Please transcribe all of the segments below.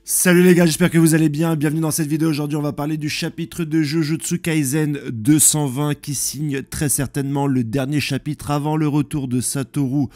Salut les gars, j'espère que vous allez bien, bienvenue dans cette vidéo. Aujourd'hui on va parler du chapitre de Jujutsu Kaisen 220 qui signe très certainement le dernier chapitre avant le retour de Satoru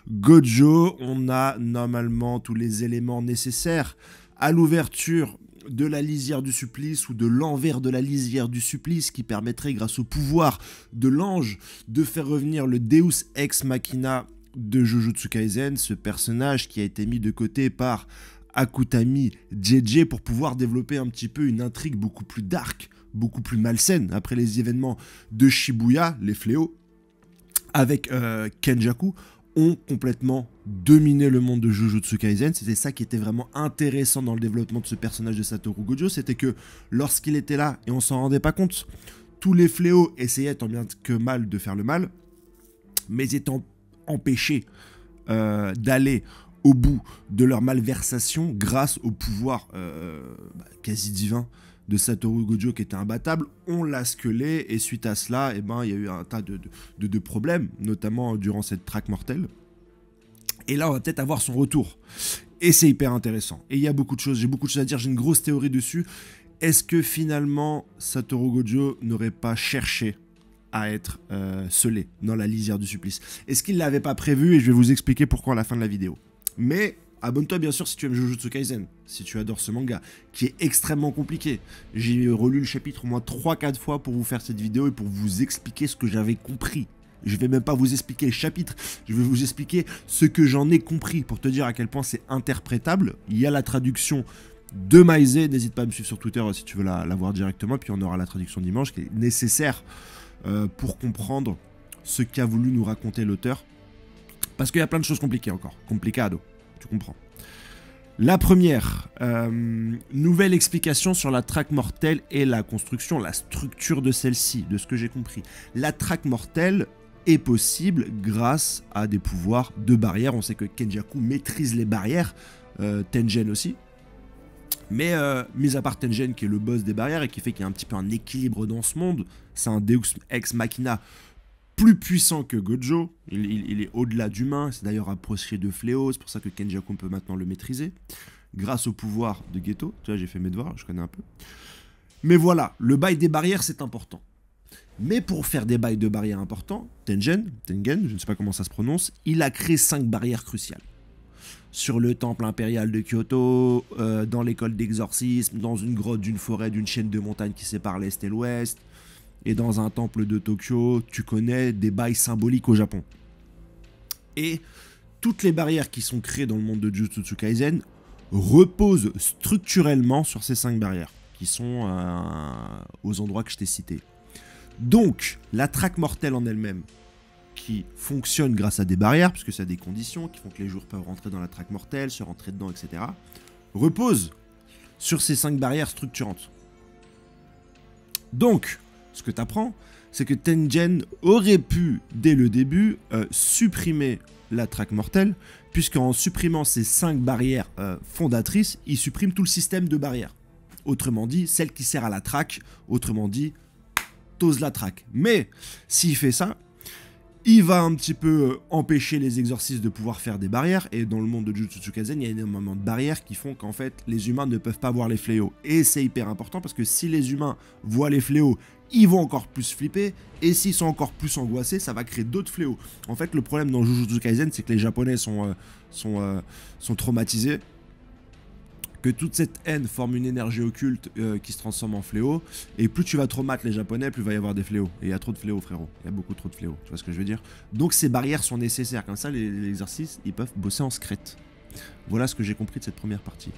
Gojo. On a normalement tous les éléments nécessaires à l'ouverture de la lisière du supplice ou de l'envers de la lisière du supplice qui permettrait grâce au pouvoir de l'ange de faire revenir le Deus Ex Machina de Jujutsu Kaisen, ce personnage qui a été mis de côté par Akutami JJ pour pouvoir développer un petit peu une intrigue beaucoup plus dark, beaucoup plus malsaine après les événements de Shibuya, les fléaux, avec Kenjaku, ont complètement dominé le monde de Jujutsu Kaisen. C'était ça qui était vraiment intéressant dans le développement de ce personnage de Satoru Gojo, c'était que lorsqu'il était là, et on s'en rendait pas compte, tous les fléaux essayaient tant bien que mal de faire le mal, mais étant empêchés d'aller au bout de leur malversation grâce au pouvoir quasi divin de Satoru Gojo qui était imbattable, on l'a squelé et suite à cela, il y a eu un tas de problèmes, notamment durant cette traque mortelle. Et là, on va peut-être avoir son retour. Et c'est hyper intéressant. Et il y a beaucoup de choses, j'ai beaucoup de choses à dire, j'ai une grosse théorie dessus. Est-ce que finalement, Satoru Gojo n'aurait pas cherché à être scellé dans la lisière du supplice? Est-ce qu'il ne l'avait pas prévu? Et je vais vous expliquer pourquoi à la fin de la vidéo. Mais abonne-toi bien sûr si tu aimes Jujutsu Kaisen, si tu adores ce manga, qui est extrêmement compliqué. J'ai relu le chapitre au moins 3-4 fois pour vous faire cette vidéo et pour vous expliquer ce que j'avais compris. Je vais même pas vous expliquer le chapitre, je vais vous expliquer ce que j'en ai compris, pour te dire à quel point c'est interprétable. Il y a la traduction de Maise, n'hésite pas à me suivre sur Twitter si tu veux la voir directement, puis on aura la traduction dimanche qui est nécessaire pour comprendre ce qu'a voulu nous raconter l'auteur. Parce qu'il y a plein de choses compliquées encore. Complicado, tu comprends. La première, nouvelle explication sur la traque mortelle et la construction, la structure de celle-ci, de ce que j'ai compris. La traque mortelle est possible grâce à des pouvoirs de barrière. On sait que Kenjaku maîtrise les barrières, Tengen aussi. Mais mis à part Tengen qui est le boss des barrières et qui fait qu'il y a un petit peu un équilibre dans ce monde, c'est un Deus Ex Machina plus puissant que Gojo, il est au-delà d'humain, c'est d'ailleurs approché de fléau, c'est pour ça que Kenjaku peut maintenant le maîtriser, grâce au pouvoir de Geto. Tu vois, j'ai fait mes devoirs, je connais un peu. Mais voilà, le bail des barrières, c'est important. Mais pour faire des bails de barrières importants, Tengen, je ne sais pas comment ça se prononce, il a créé 5 barrières cruciales. Sur le temple impérial de Kyoto, dans l'école d'exorcisme, dans une grotte d'une forêt, d'une chaîne de montagnes qui sépare l'Est et l'Ouest, et dans un temple de Tokyo, tu connais des bails symboliques au Japon. Et toutes les barrières qui sont créées dans le monde de Jujutsu Kaisen reposent structurellement sur ces 5 barrières, qui sont aux endroits que je t'ai cités. Donc, la traque mortelle en elle-même, qui fonctionne grâce à des barrières, puisque ça a des conditions qui font que les joueurs peuvent rentrer dans la traque mortelle, se rentrer dedans, etc., repose sur ces 5 barrières structurantes. Donc, ce que tu apprends, c'est que Tengen aurait pu, dès le début, supprimer la traque mortelle, puisqu'en supprimant ces 5 barrières fondatrices, il supprime tout le système de barrières. Autrement dit, celle qui sert à la traque, autrement dit, t'oses la traque. Mais, s'il fait ça, il va un petit peu empêcher les exorcistes de pouvoir faire des barrières, et dans le monde de Jujutsu Kaisen, il y a énormément de barrières qui font qu'en fait, les humains ne peuvent pas voir les fléaux. Et c'est hyper important, parce que si les humains voient les fléaux, ils vont encore plus flipper, et s'ils sont encore plus angoissés, ça va créer d'autres fléaux. En fait, le problème dans Jujutsu Kaisen, c'est que les Japonais sont traumatisés, que toute cette haine forme une énergie occulte qui se transforme en fléau, et plus tu vas traumater les Japonais, plus il va y avoir des fléaux. Et il y a trop de fléaux, frérot. Il y a beaucoup trop de fléaux, tu vois ce que je veux dire? Donc ces barrières sont nécessaires, comme ça les exercices, ils peuvent bosser en secrète. Voilà ce que j'ai compris de cette première partie.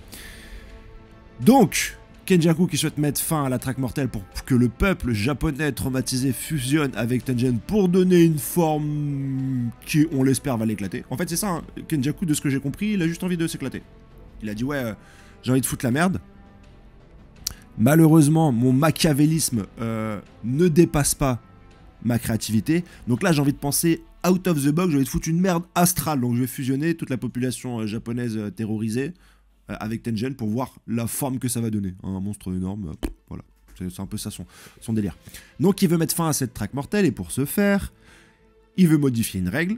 Donc, Kenjaku qui souhaite mettre fin à la traque mortelle pour que le peuple japonais traumatisé fusionne avec Tengen pour donner une forme qui, on l'espère, va l'éclater. En fait, c'est ça, hein. Kenjaku, de ce que j'ai compris, il a juste envie de s'éclater. Il a dit, ouais, j'ai envie de foutre la merde. Malheureusement, mon machiavélisme ne dépasse pas ma créativité. Donc là, j'ai envie de penser out of the box, j'ai envie de foutre une merde astrale. Donc je vais fusionner toute la population japonaise terrorisée avec Tengen pour voir la forme que ça va donner. Un monstre énorme, voilà. C'est un peu ça son délire. Donc il veut mettre fin à cette traque mortelle et pour ce faire, il veut modifier une règle.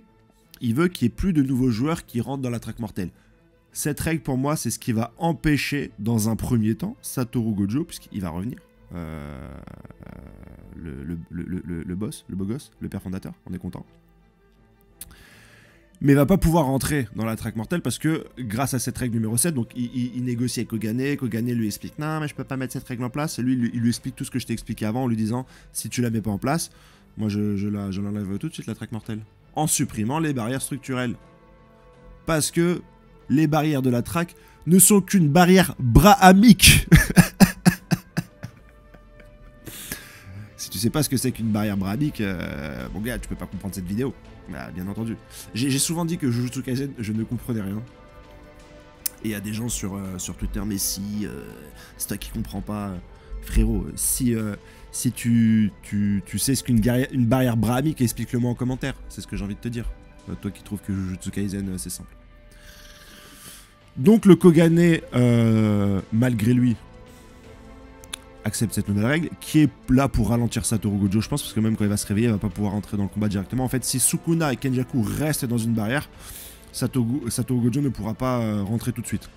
Il veut qu'il n'y ait plus de nouveaux joueurs qui rentrent dans la traque mortelle. Cette règle, pour moi, c'est ce qui va empêcher, dans un premier temps, Satoru Gojo, puisqu'il va revenir, le boss, le beau gosse, le père fondateur, on est content. Mais il va pas pouvoir rentrer dans la traque mortelle parce que, grâce à cette règle numéro 7, donc il négocie avec Kogane, Kogane lui explique « Non, mais je peux pas mettre cette règle en place », et lui, il lui explique tout ce que je t'ai expliqué avant en lui disant « Si tu la mets pas en place, moi je l'enlève tout de suite, la traque mortelle. » En supprimant les barrières structurelles. Parce que les barrières de la traque ne sont qu'une barrière brahamique. Si tu sais pas ce que c'est qu'une barrière brahamique, mon gars, tu peux pas comprendre cette vidéo. Bah, bien entendu. J'ai souvent dit que Jujutsu Kaisen, je ne comprenais rien. Et il y a des gens sur Twitter, mais si, c'est toi qui comprends pas. Frérot, si tu sais ce qu'une barrière brahmique, explique-le moi en commentaire. C'est ce que j'ai envie de te dire. Toi qui trouves que Jujutsu Kaisen, c'est simple. Donc le Kogane, malgré lui, accepte cette nouvelle règle, qui est là pour ralentir Satoru Gojo, je pense, parce que même quand il va se réveiller, il va pas pouvoir entrer dans le combat directement. En fait, si Sukuna et Kenjaku restent dans une barrière, Satoru Gojo ne pourra pas rentrer tout de suite.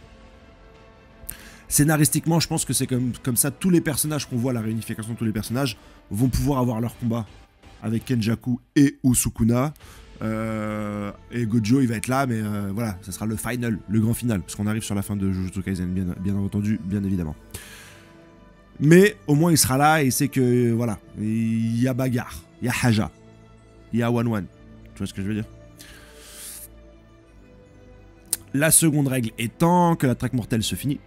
Scénaristiquement, je pense que c'est comme ça, tous les personnages qu'on voit, la réunification de tous les personnages, vont pouvoir avoir leur combat avec Kenjaku et ou Sukuna. Et Gojo, il va être là, mais voilà, ça sera le final, le grand final, parce qu'on arrive sur la fin de Jujutsu Kaisen, bien entendu, bien évidemment. Mais au moins il sera là et il sait que voilà, il y a bagarre, il y a haja, il y a one-one. Tu vois ce que je veux dire? La seconde règle étant que la traque mortelle se finit.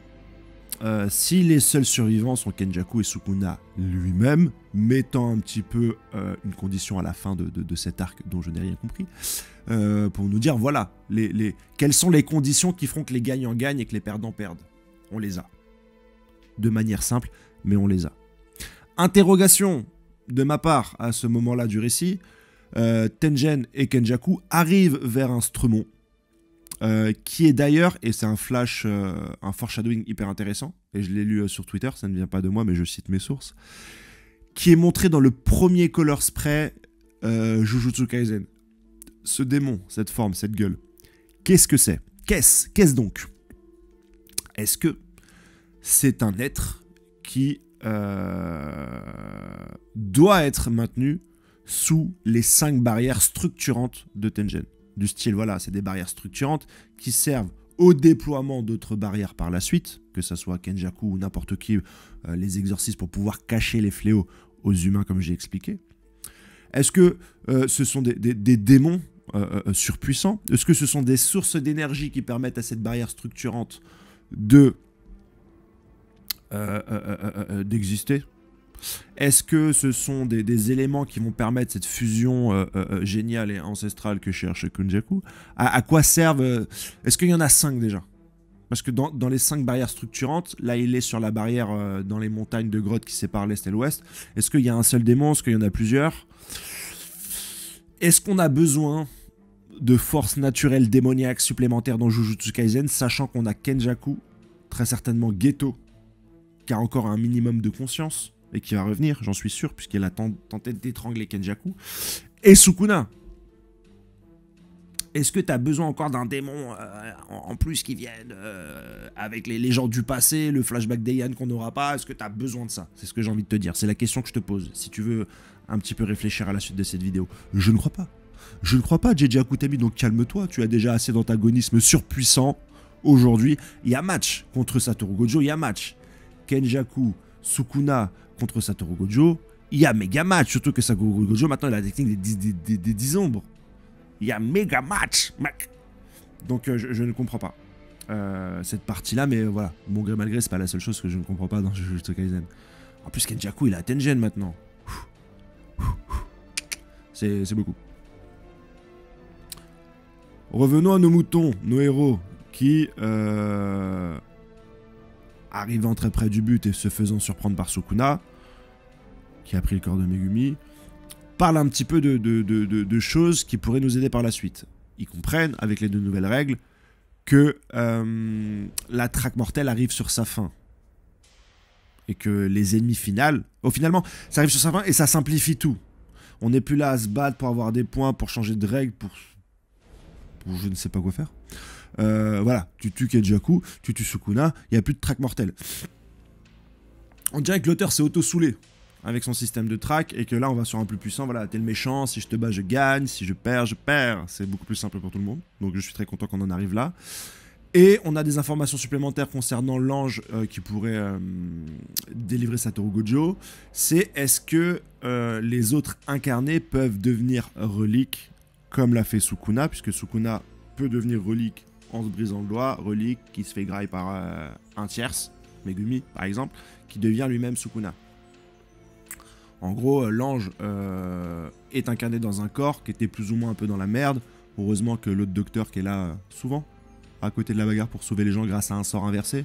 Si les seuls survivants sont Kenjaku et Sukuna lui-même, mettant un petit peu une condition à la fin de cet arc dont je n'ai rien compris, pour nous dire voilà, quelles sont les conditions qui feront que les gagnants gagnent et que les perdants perdent. On les a. De manière simple, mais on les a. Interrogation de ma part à ce moment-là du récit, Tengen et Kenjaku arrivent vers un Strumon, qui est d'ailleurs, et c'est un flash, un foreshadowing hyper intéressant, et je l'ai lu sur Twitter, ça ne vient pas de moi, mais je cite mes sources, qui est montré dans le premier color spray Jujutsu Kaisen. Ce démon, cette forme, cette gueule, qu'est-ce que c'est? Qu'est-ce donc? Est-ce que c'est un être qui doit être maintenu sous les 5 barrières structurantes de Tengen? Du style, voilà, c'est des barrières structurantes qui servent au déploiement d'autres barrières par la suite, que ce soit Kenjaku ou n'importe qui, les exorcismes pour pouvoir cacher les fléaux aux humains, comme j'ai expliqué. Est-ce que ce sont des démons surpuissants? Est-ce que ce sont des sources d'énergie qui permettent à cette barrière structurante d'exister? Est-ce que ce sont des éléments qui vont permettre cette fusion géniale et ancestrale que cherche Kenjaku? À quoi servent... Est-ce qu'il y en a 5 déjà? Parce que dans les 5 barrières structurantes, là il est sur la barrière dans les montagnes de grottes qui séparent l'Est et l'Ouest. Est-ce qu'il y a un seul démon? Est-ce qu'il y en a plusieurs? Est-ce qu'on a besoin de forces naturelles démoniaques supplémentaires dans Jujutsu Kaisen, sachant qu'on a Kenjaku, très certainement Geto, qui a encore un minimum de conscience, et qui va revenir, j'en suis sûr, puisqu'elle a tenté d'étrangler Kenjaku, et Sukuna. Est-ce que tu as besoin encore d'un démon en plus qui vienne avec les gens du passé, le flashback d'Eian qu'on n'aura pas? Est-ce que tu as besoin de ça? C'est ce que j'ai envie de te dire, c'est la question que je te pose, si tu veux un petit peu réfléchir à la suite de cette vidéo. Je ne crois pas. Je ne crois pas, JJ Akutami, donc calme-toi, tu as déjà assez d'antagonisme surpuissant. Aujourd'hui, il y a match contre Satoru Gojo, il y a match. Kenjaku, Sukuna contre Satoru Gojo, il y a méga match, surtout que Satoru Gojo, maintenant, il a la technique des 10 ombres. Il y a méga match, mec. Donc, je ne comprends pas cette partie-là, mais voilà, bon gré mal gré, c'est pas la seule chose que je ne comprends pas dans Jujutsu Kaisen. En plus, Kenjaku, il a Tengen maintenant. C'est beaucoup. Revenons à nos moutons, nos héros, qui, arrivant très près du but et se faisant surprendre par Sukuna, qui a pris le corps de Megumi, parlent un petit peu de choses qui pourraient nous aider par la suite. Ils comprennent, avec les 2 nouvelles règles, que la traque mortelle arrive sur sa fin. Et que les ennemis finales... Oh, finalement, ça arrive sur sa fin et ça simplifie tout. On n'est plus là à se battre pour avoir des points, pour changer de règles, pour je ne sais pas quoi faire. Voilà, tu tues Kenjaku, tu tues Sukuna, il n'y a plus de track mortel. On dirait que l'auteur s'est auto-soulé avec son système de track, et que là on va sur un plus puissant. Voilà, t'es le méchant, si je te bats je gagne, si je perds je perds. C'est beaucoup plus simple pour tout le monde, donc je suis très content qu'on en arrive là. Et on a des informations supplémentaires concernant l'ange qui pourrait délivrer Satoru Gojo. C'est est-ce que les autres incarnés peuvent devenir reliques, comme l'a fait Sukuna, puisque Sukuna peut devenir relique en se brisant le doigt, relique qui se fait graille par un tierce, Megumi par exemple, qui devient lui-même Sukuna. En gros, l'ange est incarné dans un corps qui était plus ou moins un peu dans la merde. Heureusement que l'autre docteur qui est là souvent à côté de la bagarre pour sauver les gens grâce à un sort inversé,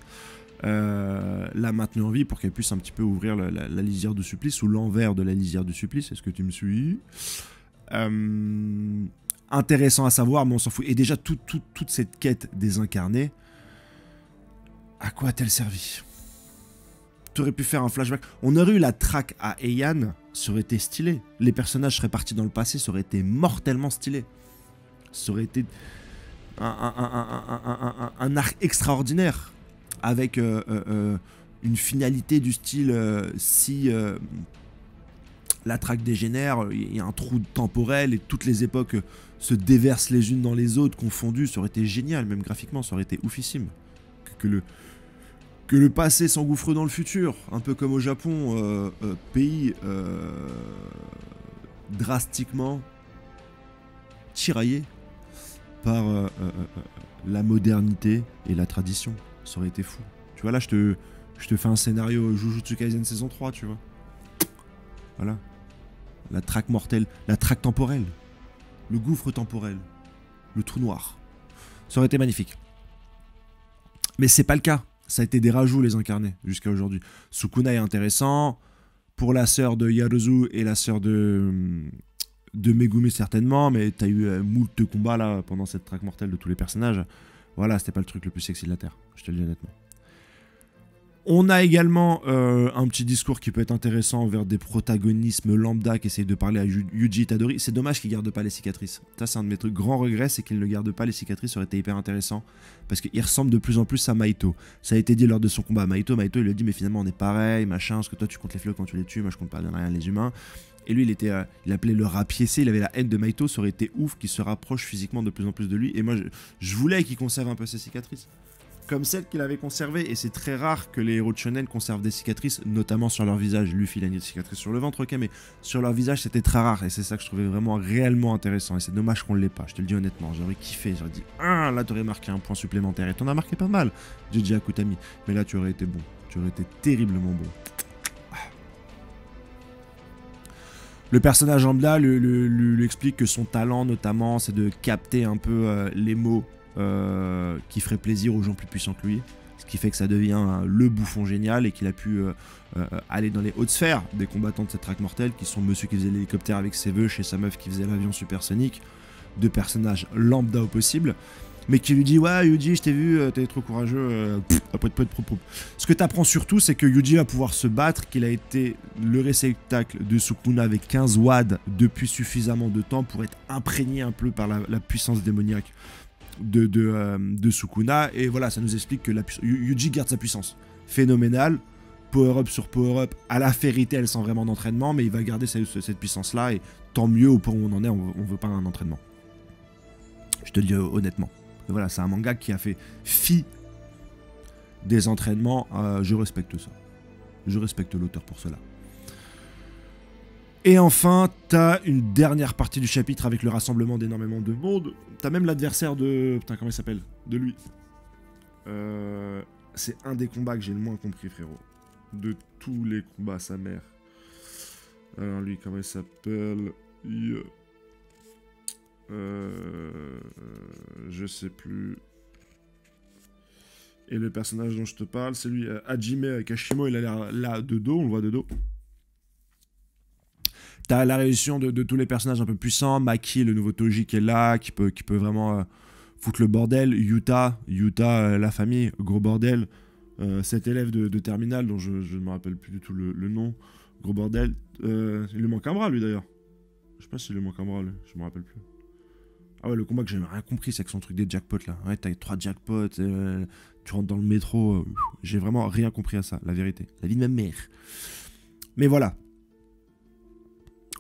l'a maintenue en vie pour qu'elle puisse un petit peu ouvrir la lisière du supplice, ou l'envers de la lisière du supplice. Est-ce que tu me suis? Intéressant à savoir, mais on s'en fout. Et déjà, toute cette quête des incarnés, à quoi a-t-elle servi? Tu aurais pu faire un flashback. On aurait eu la track à Heian, ça aurait été stylé. Les personnages seraient partis dans le passé, ça aurait été mortellement stylé. Ça aurait été un arc extraordinaire, avec une finalité du style si la traque dégénère, il y a un trou temporel et toutes les époques se déversent les unes dans les autres, confondues. Ça aurait été génial, même graphiquement, ça aurait été oufissime. Que le passé s'engouffre dans le futur, un peu comme au Japon, pays drastiquement tiraillé par la modernité et la tradition. Ça aurait été fou. Tu vois, là, je te fais un scénario Jujutsu Kaisen saison 3, tu vois. Voilà. La traque mortelle, la traque temporelle, le gouffre temporel, le trou noir. Ça aurait été magnifique. Mais c'est pas le cas. Ça a été des rajouts, les incarnés, jusqu'à aujourd'hui. Sukuna est intéressant. Pour la sœur de Yaruzu et la sœur de Megumi, certainement. Mais t'as eu moult combats, là, pendant cette traque mortelle de tous les personnages. Voilà, c'était pas le truc le plus sexy de la Terre. Je te le dis honnêtement. On a également un petit discours qui peut être intéressant vers des protagonismes lambda qui essayent de parler à Yuji Itadori. C'est dommage qu'il ne garde pas les cicatrices. Ça, c'est un de mes grands regrets, c'est qu'il ne garde pas les cicatrices. Ça aurait été hyper intéressant. Parce qu'il ressemble de plus en plus à Maito. Ça a été dit lors de son combat à Maito. Maito, il lui a dit, mais finalement, on est pareil, machin, parce que toi, tu comptes les fléaux quand tu les tues, moi, je compte pas rien les humains. Et lui, il appelait le rapiécé, il avait la haine de Maito. Ça aurait été ouf qu'il se rapproche physiquement de plus en plus de lui. Et moi, je voulais qu'il conserve un peu ses cicatrices, comme celle qu'il avait conservée, et c'est très rare que les héros de shonen conservent des cicatrices, notamment sur leur visage. Luffy, il a une cicatrice sur le ventre, ok, mais sur leur visage, c'était très rare, et c'est ça que je trouvais vraiment réellement intéressant, et c'est dommage qu'on ne l'ait pas, je te le dis honnêtement, j'aurais kiffé, j'aurais dit, ah, là, t'aurais marqué un point supplémentaire, et t'en as marqué pas mal, JJ Akutami, mais là, tu aurais été bon, tu aurais été terriblement bon. Le personnage lambda lui explique que son talent, notamment, c'est de capter un peu les mots qui ferait plaisir aux gens plus puissants que lui, ce qui fait que ça devient le bouffon génial, et qu'il a pu aller dans les hautes sphères des combattants de cette traque mortelle, qui sont monsieur qui faisait l'hélicoptère avec ses vœux chez sa meuf qui faisait l'avion supersonique, deux personnages lambda au possible, mais qui lui dit, ouais Yuji, je t'ai vu, t'es trop courageux, Ce que t'apprends surtout, c'est que Yuji va pouvoir se battre, qu'il a été le réceptacle de Sukuna avec 15 wads depuis suffisamment de temps pour être imprégné un peu par la puissance démoniaque de Sukuna, et voilà, ça nous explique que Yuji garde sa puissance phénoménale, power-up sur power-up, à la Fairy Tail sans vraiment d'entraînement, mais il va garder cette puissance-là, et tant mieux au point où on en est, on veut pas un entraînement. Je te le dis honnêtement. Et voilà, c'est un manga qui a fait fi des entraînements, je respecte ça. Je respecte l'auteur pour cela. Et enfin, t'as une dernière partie du chapitre avec le rassemblement d'énormément de monde. T'as même l'adversaire de... Putain, comment il s'appelle? De lui. C'est un des combats que j'ai le moins compris, frérot. De tous les combats, sa mère. Alors lui, comment il s'appelle? Je sais plus. Et le personnage dont je te parle, c'est lui, Hajime Kashimo, il a l'air là de dos, on le voit de dos. T'as la réaction de tous les personnages un peu puissants. Maki, le nouveau Toji qui est là, qui peut vraiment foutre le bordel. Yuta, la famille, gros bordel. Cet élève de terminale dont je ne me rappelle plus du tout le nom. Gros bordel. Il lui manque un bras, lui, d'ailleurs. Je sais pas s'il lui manque un bras, lui. Je me rappelle plus. Ah ouais, le combat que j'ai rien compris, c'est avec son truc des jackpots là. Ouais, t'as 3 jackpots, tu rentres dans le métro. J'ai vraiment rien compris à ça, la vérité. La vie de ma mère. Mais voilà.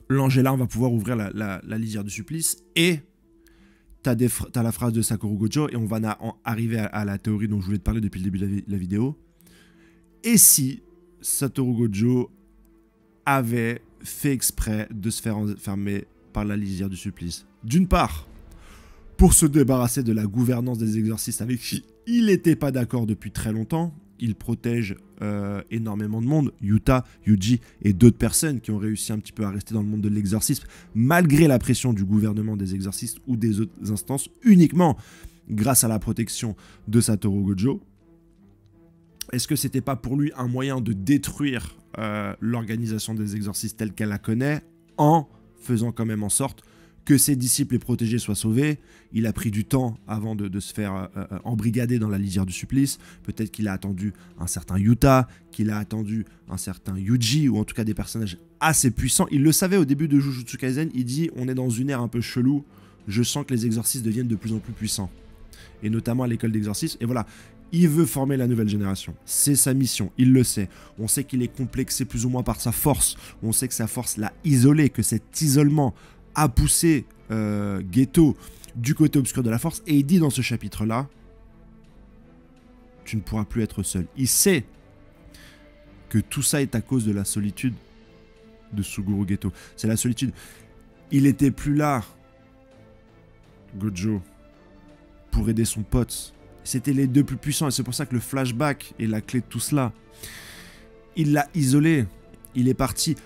L'Angela, on va pouvoir ouvrir la lisière du supplice. Et t'as la phrase de Satoru Gojo. Et on va arriver à la théorie dont je voulais te parler depuis le début de la vidéo. Et si Satoru Gojo avait fait exprès de se faire enfermer par la lisière du supplice? D'une part, pour se débarrasser de la gouvernance des exorcistes avec qui il n'était pas d'accord depuis très longtemps. Il protège énormément de monde, Yuta, Yuji et d'autres personnes qui ont réussi un petit peu à rester dans le monde de l'exorcisme, malgré la pression du gouvernement des exorcistes ou des autres instances, uniquement grâce à la protection de Satoru Gojo. Est-ce que c'était pas pour lui un moyen de détruire l'organisation des exorcistes telle qu'elle la connaît, en faisant quand même en sorte que ses disciples et protégés soient sauvés? Il a pris du temps avant de se faire embrigader dans la lisière du supplice. Peut-être qu'il a attendu un certain Yuta, qu'il a attendu un certain Yuji, ou en tout cas des personnages assez puissants. Il le savait au début de Jujutsu Kaisen, il dit « On est dans une ère un peu chelou, je sens que les exorcistes deviennent de plus en plus puissants. » Et notamment à l'école d'exorcisme. Et voilà, il veut former la nouvelle génération. C'est sa mission, il le sait. On sait qu'il est complexé plus ou moins par sa force. On sait que sa force l'a isolé, que cet isolement a poussé Geto du côté obscur de la force, et il dit dans ce chapitre-là, tu ne pourras plus être seul. Il sait que tout ça est à cause de la solitude de Suguru Geto. C'est la solitude. Il était plus là, Gojo, pour aider son pote. C'était les deux plus puissants, et c'est pour ça que le flashback est la clé de tout cela. Il l'a isolé. Il est parti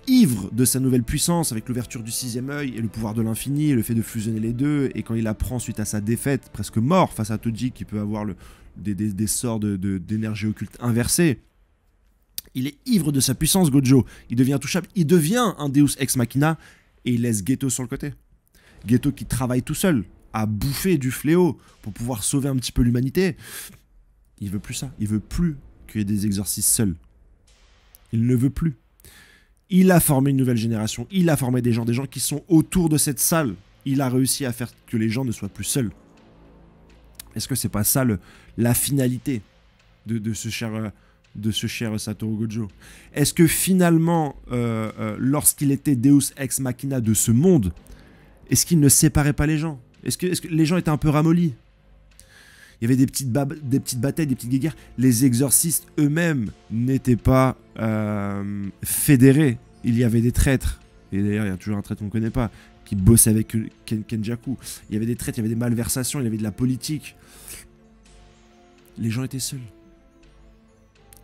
ivre de sa nouvelle puissance avec l'ouverture du 6e œil et le pouvoir de l'infini et le fait de fusionner les deux. Et quand il apprend suite à sa défaite, presque mort face à Toji qui peut avoir des sorts d'énergie occulte inversée, il est ivre de sa puissance, Gojo. Il devient intouchable. Il devient un Deus Ex Machina et il laisse Geto sur le côté. Geto qui travaille tout seul à bouffer du fléau pour pouvoir sauver un petit peu l'humanité. Il veut plus ça. Il veut plus qu'il y ait des exorcistes seuls. Il ne veut plus. Il a formé une nouvelle génération. Il a formé des gens qui sont autour de cette salle. Il a réussi à faire que les gens ne soient plus seuls. Est-ce que c'est pas ça la finalité de ce cher Satoru Gojo? Est-ce que finalement, lorsqu'il était Deus Ex Machina de ce monde, est-ce qu'il ne séparait pas les gens? Est-ce que les gens étaient un peu ramollis? Il y avait des petites batailles, des petites guerres. Les exorcistes eux-mêmes n'étaient pas fédérés. Il y avait des traîtres. Et d'ailleurs, il y a toujours un traître qu'on ne connaît pas, qui bossait avec Kenjaku. Il y avait des traîtres, il y avait des malversations, il y avait de la politique. Les gens étaient seuls.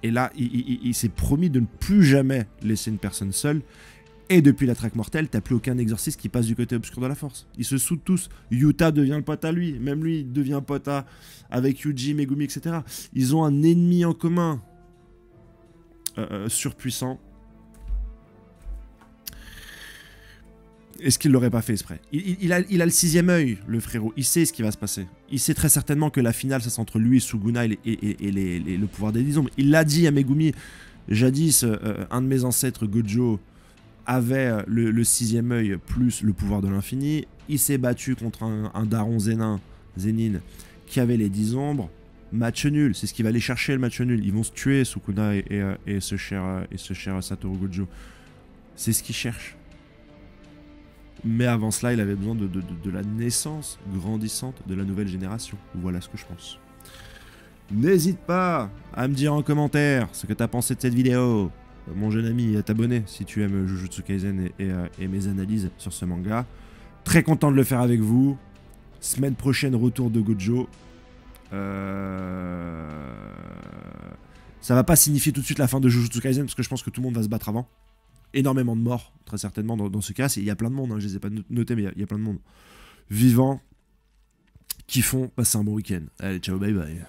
Et là, il s'est promis de ne plus jamais laisser une personne seule. Et depuis la traque mortelle, t'as plus aucun exorciste qui passe du côté obscur de la force. Ils se soudent tous. Yuta devient le pote à lui. Même lui devient pote avec Yuji, Megumi, etc. Ils ont un ennemi en commun. Surpuissant. Est-ce qu'il l'aurait pas fait exprès? Il a le 6e œil, le frérot. Il sait ce qui va se passer. Il sait très certainement que la finale, ça c'est entre lui et Suguna et le pouvoir des ombres. Il l'a dit à Megumi. Jadis, un de mes ancêtres, Gojo, avait le 6e œil plus le pouvoir de l'infini. Il s'est battu contre un daron Zenin, qui avait les 10 ombres. Match nul, c'est ce qui va aller chercher le match nul. Ils vont se tuer, Sukuna et ce cher Satoru Gojo. C'est ce qu'ils cherchent. Mais avant cela, il avait besoin de la naissance grandissante de la nouvelle génération. Voilà ce que je pense. N'hésite pas à me dire en commentaire ce que tu as pensé de cette vidéo. Mon jeune ami, à t'abonner si tu aimes Jujutsu Kaisen et mes analyses sur ce manga. Très content de le faire avec vous. Semaine prochaine, retour de Gojo. Ça va pas signifier tout de suite la fin de Jujutsu Kaisen parce que je pense que tout le monde va se battre avant. Énormément de morts, très certainement, dans ce cas. Il y a plein de monde, hein, je les ai pas notés, mais il y a plein de monde vivants qui font passer un bon week-end. Allez, ciao, bye bye.